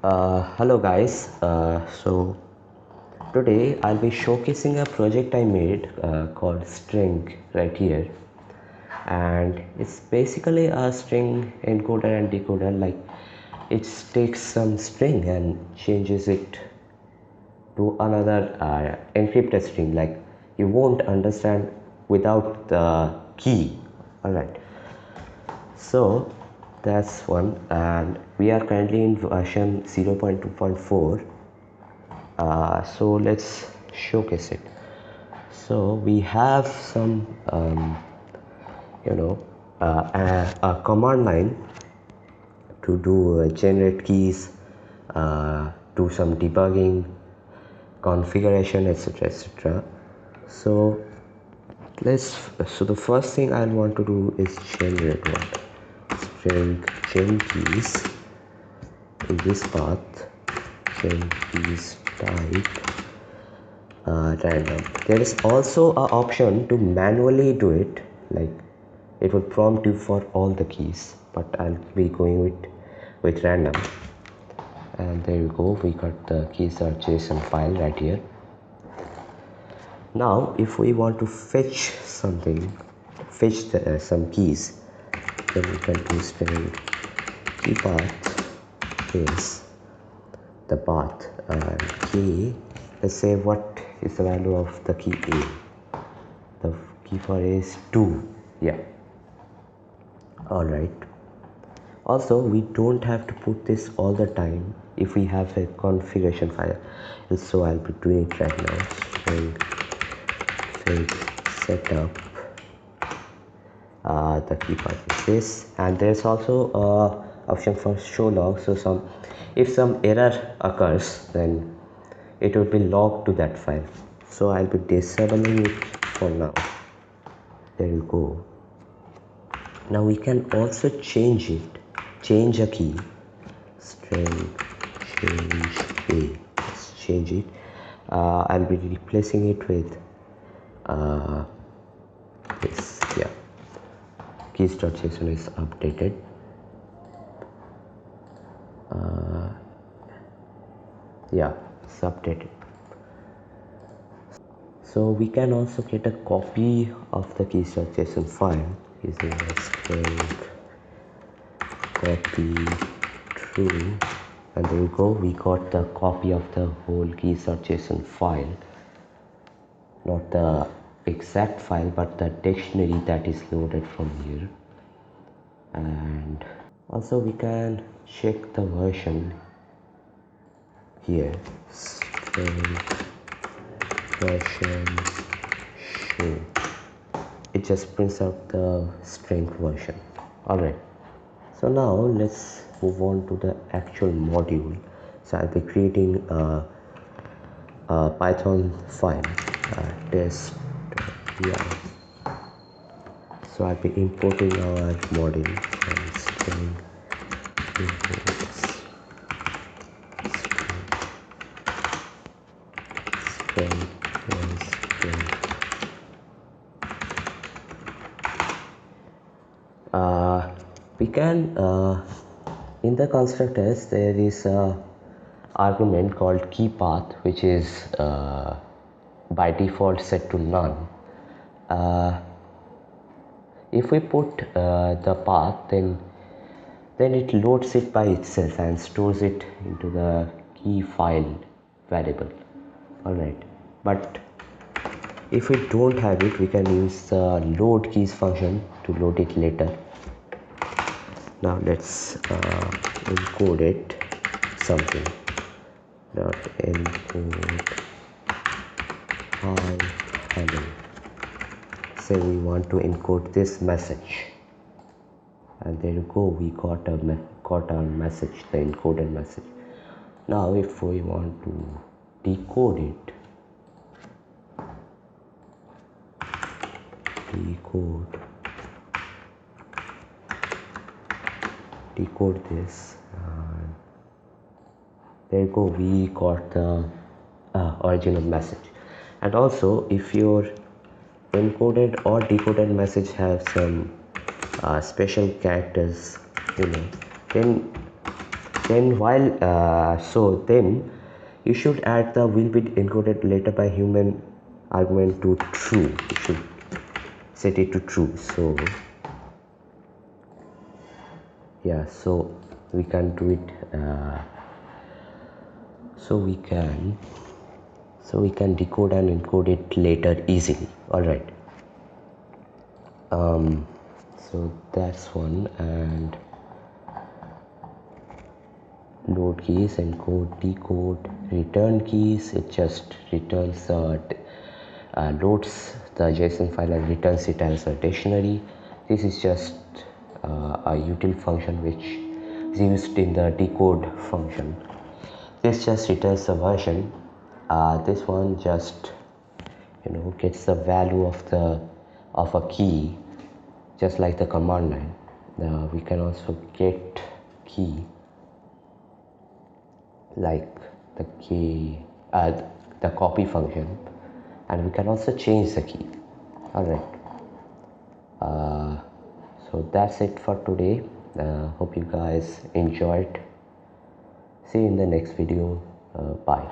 Hello guys, so today I'll be showcasing a project I made called strenc right here, and it's basically a string encoder and decoder. Like it takes some string and changes it to another encrypted string. Like you won't understand without the key. Alright, so that's one, and we are currently in version 0.2.4. So let's showcase it. So we have some a command line to do generate keys, do some debugging, configuration, etc, etc. So so the first thing I want to do is generate one string gen keys in this path, gen keys type random. There is also an option to manually do it, like it will prompt you for all the keys, but I'll be going with random. And there you go, we got the keys.json file right here. Now if we want to fetch something, some keys, then we can do string key path is the path, and key, let's say what is the value of the key A. The key for A is 2. Yeah, alright. Also, we don't have to put this all the time if we have a configuration file. So I'll be doing it right now. String setup, the key path is this, and there's also option for show log. So if some error occurs, then it will be logged to that file. So I'll be disabling it for now. There you go. Now we can also change a key, string change A. Let's change it. I'll be replacing it with this. Yeah, keys.json is updated. Yeah, it's updated. So we can also get a copy of the keys.json file using the string copy true, and there you go, we got the copy of the whole keys.json file, not the exact file but the dictionary that is loaded from here. And also we can check the version here, string version show. It just prints out the string version. Alright, so now let's move on to the actual module. So I'll be creating a Python file, test. Yeah, so I'll be importing our module and string imports string. We can in the constructors there is a argument called key path, which is by default set to none. If we put the path, then it loads it by itself and stores it into the key file variable. Alright, but if we don't have it, we can use the load keys function to load it later. Now let's encode it something. Dot encode hi hello. Say we want to encode this message, and there you go, we got our message, the encoded message. Now if we want to decode this, there you go, we got the original message. And also if your encoded or decoded message have some special characters, then then then you should add the will be encoded later by human argument to true. You should set it to true. So yeah, so we can do it. So we can decode and encode it later easily. All right. So that's one. And load keys, encode, decode, return keys. It just returns loads the JSON file and returns it as a dictionary. This is just a util function which is used in the decode function. This just returns the version. This one just gets the value of a key, just like the command line. We can also get key like the key, the copy function, and we can also change the key. All right. So that's it for today. Hope you guys enjoyed. See you in the next video. Bye.